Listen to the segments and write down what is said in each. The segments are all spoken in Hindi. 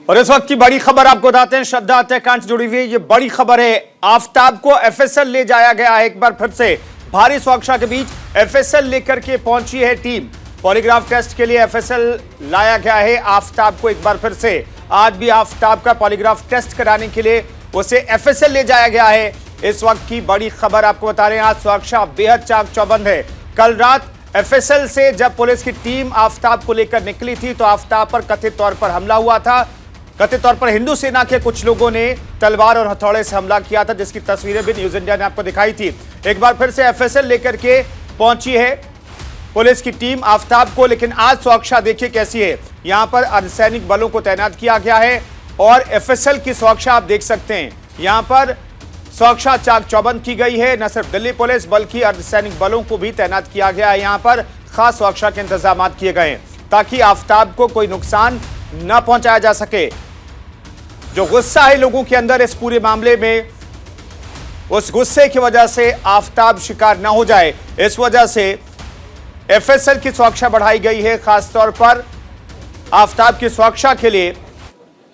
और इस वक्त की बड़ी खबर आपको बताते हैं, श्रद्धा हत्याकांड से जुड़ी हुई ये बड़ी खबर है। आफताब को एफएसएल ले जाया गया है। एक बार फिर से भारी सुरक्षा के बीच एफएसएल लेकर के पहुंची है टीम। पॉलीग्राफ टेस्ट के लिए एफएसएल लाया गया है आफताब को। एक बार फिर से आज भी आफताब का पॉलीग्राफ टेस्ट कराने के लिए उसे एफएसएल ले जाया गया है। इस वक्त की बड़ी खबर आपको बता रहे हैं, आज सुरक्षा बेहद चाक चौबंद है। कल रात एफएसएल से जब पुलिस की टीम आफताब को लेकर निकली थी तो आफताब पर कथित तौर पर हमला हुआ था। कथित तौर पर हिंदू सेना के कुछ लोगों ने तलवार और हथौड़े से हमला किया था, जिसकी तस्वीरें भी न्यूज इंडिया ने आपको दिखाई थी। एक बार फिर से एफएसएल लेकर के पहुंची है पुलिस की टीम आफताब को। लेकिन आज सुरक्षा देखिए कैसी है। यहां पर अर्धसैनिक बलों को तैनात किया गया है और एफएसएल की सुरक्षा आप देख सकते हैं। यहां पर सुरक्षा चाक चौबंद की गई है। न सिर्फ दिल्ली पुलिस बल्कि अर्धसैनिक बलों को भी तैनात किया गया है। यहां पर खास सुरक्षा के इंतजाम किए गए हैं ताकि आफताब को कोई नुकसान न पहुंचाया जा सके। जो गुस्सा है लोगों के अंदर इस पूरे मामले में, उस गुस्से की वजह से आफताब शिकार न हो जाए, इस वजह से एफएसएल की सुरक्षा बढ़ाई गई है। खासतौर पर आफताब की सुरक्षा के लिए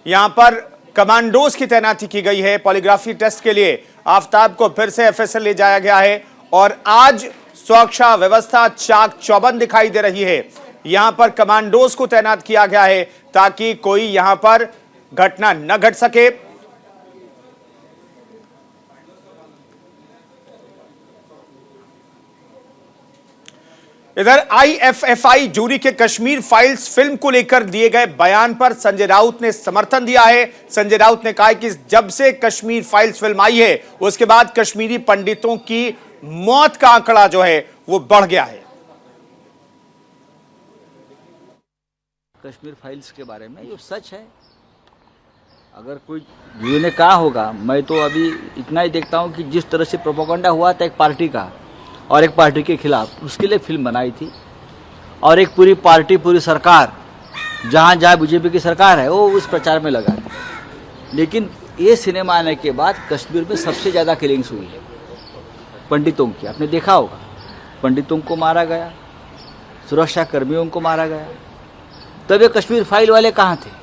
यहां पर कमांडोज की तैनाती की गई है। पॉलीग्राफी टेस्ट के लिए आफताब को फिर से एफएसएल ले जाया गया है और आज सुरक्षा व्यवस्था चाक चौबंद दिखाई दे रही है। यहां पर कमांडोज को तैनात किया गया है ताकि कोई यहां पर घटना न घट सके। इधर आईएफएफआई जूरी के कश्मीर फाइल्स फिल्म को लेकर दिए गए बयान पर संजय राउत ने समर्थन दिया है। संजय राउत ने कहा कि जब से कश्मीर फाइल्स फिल्म आई है उसके बाद कश्मीरी पंडितों की मौत का आंकड़ा जो है वो बढ़ गया है। कश्मीर फाइल्स के बारे में ये सच है। अगर कोई वीडियो ने कहा होगा, मैं तो अभी इतना ही देखता हूँ कि जिस तरह से प्रोपेगेंडा हुआ था एक पार्टी का और एक पार्टी के खिलाफ, उसके लिए फिल्म बनाई थी और एक पूरी पार्टी पूरी सरकार जहाँ जहाँ बीजेपी की सरकार है वो उस प्रचार में लगा थी। लेकिन ये सिनेमा आने के बाद कश्मीर में सबसे ज़्यादा किलिंग्स हुई है पंडितों की। आपने देखा होगा, पंडितों को मारा गया, सुरक्षा कर्मियों को मारा गया। तब ये कश्मीर फाइल वाले कहाँ थे?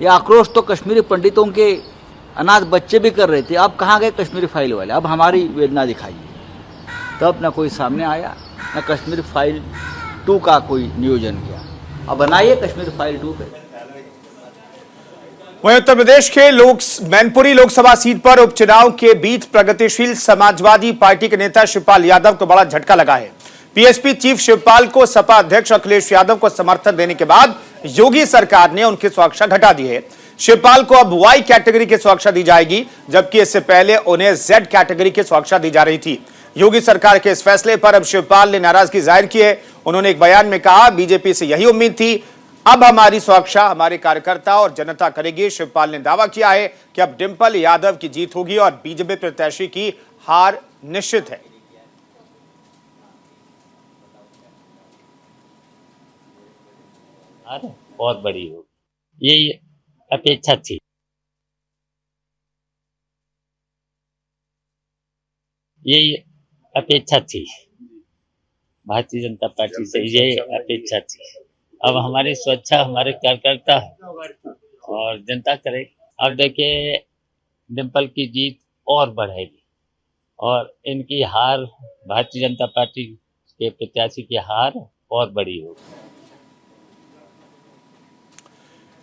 ये आक्रोश तो कश्मीरी पंडितों के अनाथ बच्चे भी कर रहे थे। अब कहाँ गए कश्मीरी फाइल वाले? अब हमारी वेदना दिखाइए। तब ना कोई सामने आया, ना कश्मीर फाइल 2 का कोई नियोजन किया। अब बनाइए कश्मीर फाइल 2 पे। वहीं उत्तर प्रदेश के मैनपुरी लोकसभा सीट पर उपचुनाव के बीच प्रगतिशील समाजवादी पार्टी के नेता शिवपाल यादव को बड़ा झटका लगा है। पीएसपी चीफ शिवपाल को सपा अध्यक्ष अखिलेश यादव को समर्थन देने के बाद योगी सरकार ने उनकी सुरक्षा घटा दी है। शिवपाल को अब वाई कैटेगरी की सुरक्षा दी जाएगी, जबकि इससे पहले उन्हें जेड कैटेगरी की सुरक्षा दी जा रही थी। योगी सरकार के इस फैसले पर अब शिवपाल ने नाराजगी जाहिर की है। उन्होंने एक बयान में कहा, बीजेपी से यही उम्मीद थी, अब हमारी सुरक्षा हमारे कार्यकर्ता और जनता करेगी। शिवपाल ने दावा किया है कि अब डिंपल यादव की जीत होगी और बीजेपी प्रत्याशी की हार निश्चित है। बहुत बड़ी हो, यही अपेक्षा थी। यही अपेक्षा थी, भारतीय जनता पार्टी से यही अपेक्षा थी। अब हमारी सुरक्षा हमारे कार्यकर्ता और जनता करे। अब देखिए डिंपल की जीत और बढ़ेगी और इनकी हार, भारतीय जनता पार्टी के प्रत्याशी की हार और बड़ी होगी।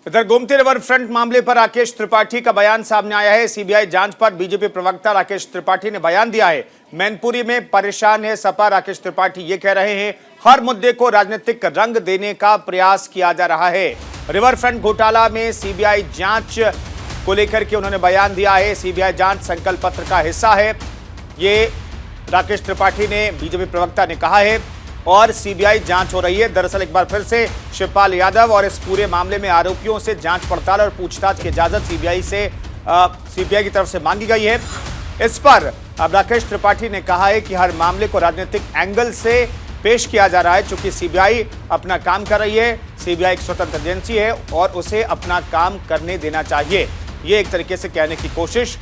इधर गोमती रिवर फ्रंट मामले पर राकेश त्रिपाठी का बयान सामने आया है। सीबीआई जांच पर बीजेपी प्रवक्ता राकेश त्रिपाठी ने बयान दिया है। मैनपुरी में परेशान है सपा। राकेश त्रिपाठी ये कह रहे हैं, हर मुद्दे को राजनीतिक रंग देने का प्रयास किया जा रहा है। रिवर फ्रंट घोटाला में सीबीआई जांच को लेकर के उन्होंने बयान दिया है। सीबीआई जांच संकल्प पत्र का हिस्सा है, ये राकेश त्रिपाठी ने बीजेपी प्रवक्ता ने कहा है और सीबीआई जांच हो रही है। दरअसल एक बार फिर से शिवपाल यादव और इस पूरे मामले में आरोपियों से जांच पड़ताल और पूछताछ की इजाजत सीबीआई की तरफ से मांगी गई है। इस पर अब राकेश त्रिपाठी ने कहा है कि हर मामले को राजनीतिक एंगल से पेश किया जा रहा है। चूंकि सीबीआई अपना काम कर रही है, सीबीआई एक स्वतंत्र एजेंसी है और उसे अपना काम करने देना चाहिए। ये एक तरीके से कहने की कोशिश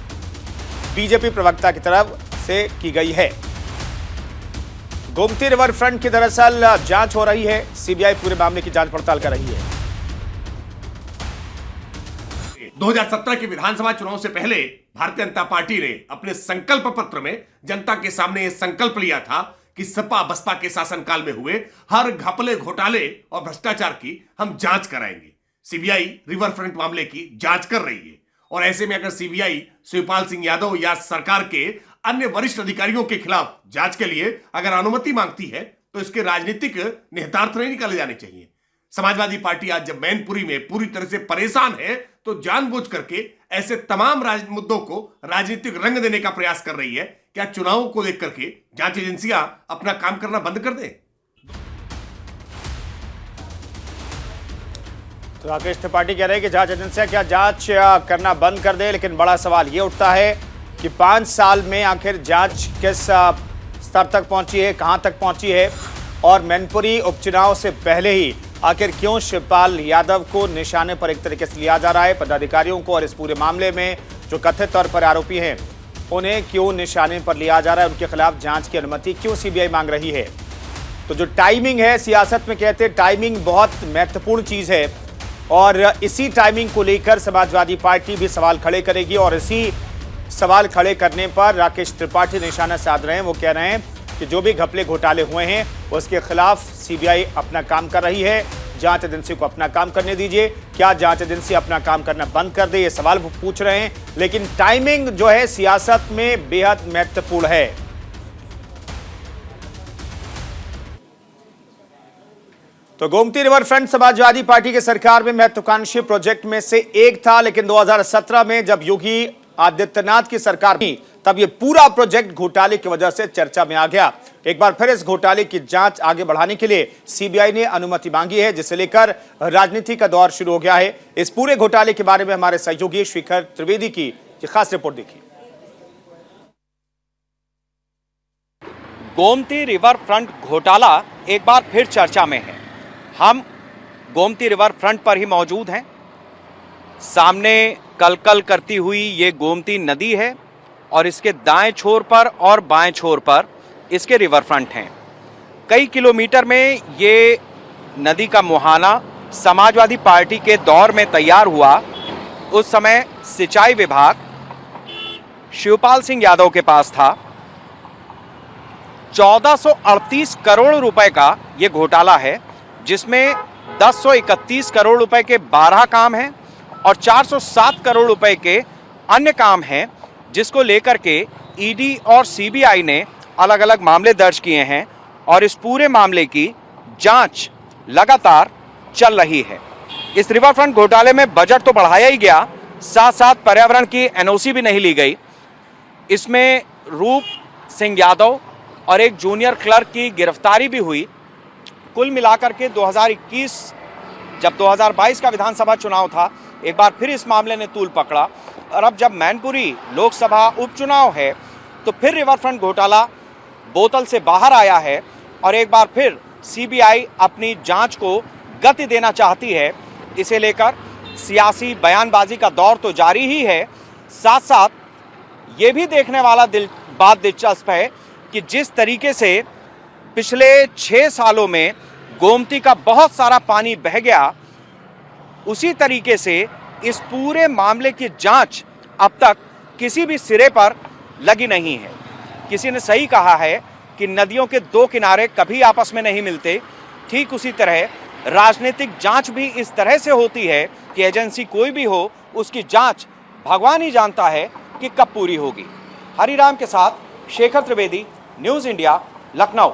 बीजेपी प्रवक्ता की तरफ से की गई है। गोमती रिवर फ्रंट की दरअसल जांच हो रही है, सीबीआई पूरे मामले की जांच पड़ताल कर रही है। देखें, 2017 के विधानसभा चुनाव से पहले भारतीय जनता पार्टी ने अपने संकल्प पत्र में जनता के सामने यह संकल्प लिया था कि सपा बसपा के शासनकाल में हुए हर घपले, घोटाले और भ्रष्टाचार की हम जांच कराएंगे। सीबीआई रिवर फ्रंट मामले की जांच कर रही है और ऐसे में अगर सीबीआई शिवपाल सिंह यादव या सरकार के अन्य वरिष्ठ अधिकारियों के खिलाफ जांच के लिए अगर अनुमति मांगती है तो इसके राजनीतिक निहितार्थ नहीं निकाले जाने चाहिए। समाजवादी पार्टी आज जब मैनपुरी में पूरी तरह से परेशान है तो जानबूझ करके ऐसे तमाम मुद्दों को राजनीतिक रंग देने का प्रयास कर रही है। क्या चुनावों को लेकर के जांच एजेंसियां अपना काम करना बंद कर दें? तो राकेश त्रिपाठी कह रहे हैं कि जांच एजेंसियां क्या जांच करना बंद कर दे, लेकिन बड़ा सवाल ये उठता है कि 5 साल में आखिर जांच किस स्तर तक पहुंची है, कहां तक पहुंची है, और मैनपुरी उपचुनाव से पहले ही आखिर क्यों शिवपाल यादव को निशाने पर एक तरीके से लिया जा रहा है। पदाधिकारियों को और इस पूरे मामले में जो कथित तौर पर आरोपी हैं उन्हें क्यों निशाने पर लिया जा रहा है, उनके खिलाफ जांच की अनुमति क्यों सीबीआई मांग रही है। तो जो टाइमिंग है, सियासत में कहते हैं टाइमिंग बहुत महत्वपूर्ण चीज है और इसी टाइमिंग को लेकर समाजवादी पार्टी भी सवाल खड़े करेगी और इसी सवाल खड़े करने पर राकेश त्रिपाठी निशाना साध रहे हैं। वो कह रहे हैं कि जो भी घपले घोटाले हुए हैं उसके खिलाफ सीबीआई अपना काम कर रही है, जांच एजेंसी को अपना काम करने दीजिए। क्या जांच एजेंसी अपना काम करना बंद कर दे, ये सवाल वो पूछ रहे हैं। लेकिन टाइमिंग जो है सियासत में बेहद महत्वपूर्ण है। तो Gomti river front Samajwadi party के सरकार में महत्वाकांक्षी प्रोजेक्ट में से एक था, लेकिन 2017 में जब योगी आदित्यनाथ की सरकार थी तब ये पूरा प्रोजेक्ट घोटाले की वजह से चर्चा में आ गया। एक बार फिर इस घोटाले की जांच आगे बढ़ाने के लिए सीबीआई ने अनुमति मांगी है, जिसे लेकर राजनीति का दौर शुरू हो गया है। इस पूरे घोटाले के बारे में हमारे सहयोगी शेखर त्रिवेदी की ये खास रिपोर्ट देखिए। गोमती रिवर फ्रंट घोटाला एक बार फिर चर्चा में है। हम गोमती रिवर फ्रंट पर ही मौजूद हैं। सामने कलकल करती हुई ये गोमती नदी है और इसके दाएं छोर पर और बाएं छोर पर इसके रिवर फ्रंट हैं। कई किलोमीटर में ये नदी का मुहाना समाजवादी पार्टी के दौर में तैयार हुआ। उस समय सिंचाई विभाग शिवपाल सिंह यादव के पास था। 1438 करोड़ रुपए का ये घोटाला है, जिसमें 1031 करोड़ रुपए के 12 काम हैं और 407 करोड़ रुपए के अन्य काम हैं, जिसको लेकर के ईडी और सीबीआई ने अलग अलग मामले दर्ज किए हैं और इस पूरे मामले की जांच लगातार चल रही है। इस रिवरफ्रंट घोटाले में बजट तो बढ़ाया ही गया, साथ साथ पर्यावरण की एनओसी भी नहीं ली गई। इसमें रूप सिंह यादव और एक जूनियर क्लर्क की गिरफ्तारी भी हुई। कुल मिलाकर के 2021 जब 2022 का विधानसभा चुनाव था, एक बार फिर इस मामले ने तूल पकड़ा और अब जब मैनपुरी लोकसभा उपचुनाव है तो फिर रिवरफ्रंट घोटाला बोतल से बाहर आया है और एक बार फिर सीबीआई अपनी जांच को गति देना चाहती है। इसे लेकर सियासी बयानबाजी का दौर तो जारी ही है, साथ साथ ये भी देखने वाला बात दिलचस्प है कि जिस तरीके से पिछले 6 सालों में गोमती का बहुत सारा पानी बह गया, उसी तरीके से इस पूरे मामले की जांच अब तक किसी भी सिरे पर लगी नहीं है। किसी ने सही कहा है कि नदियों के दो किनारे कभी आपस में नहीं मिलते। ठीक उसी तरह राजनीतिक जांच भी इस तरह से होती है कि एजेंसी कोई भी हो, उसकी जांच भगवान ही जानता है कि कब पूरी होगी। हरिराम के साथ शेखर त्रिवेदी, न्यूज़ इंडिया, लखनऊ।